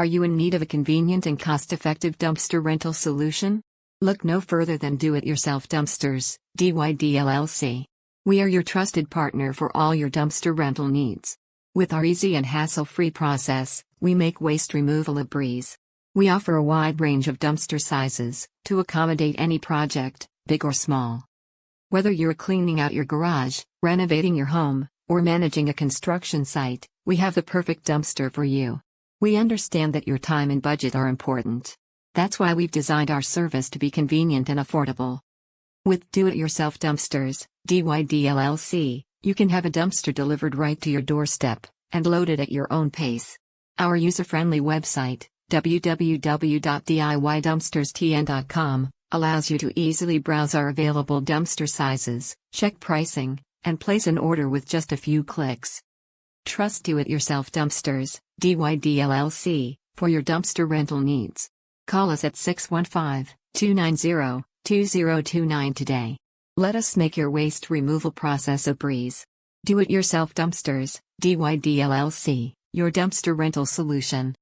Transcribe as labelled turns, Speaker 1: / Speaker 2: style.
Speaker 1: Are you in need of a convenient and cost-effective dumpster rental solution? Look no further than Do It Yourself Dumpsters, DYD LLC. We are your trusted partner for all your dumpster rental needs. With our easy and hassle-free process, we make waste removal a breeze. We offer a wide range of dumpster sizes to accommodate any project, big or small. Whether you're cleaning out your garage, renovating your home, or managing a construction site, we have the perfect dumpster for you. We understand that your time and budget are important. That's why we've designed our service to be convenient and affordable. With Do-It-Yourself Dumpsters, DYD LLC, you can have a dumpster delivered right to your doorstep and loaded at your own pace. Our user-friendly website, www.diydumpsterstn.com, allows you to easily browse our available dumpster sizes, check pricing, and place an order with just a few clicks. Trust Do-It-Yourself Dumpsters, DYD LLC, for your dumpster rental needs. Call us at 615-290-2029 today. Let us make your waste removal process a breeze. Do-It-Yourself Dumpsters, DYD LLC, your dumpster rental solution.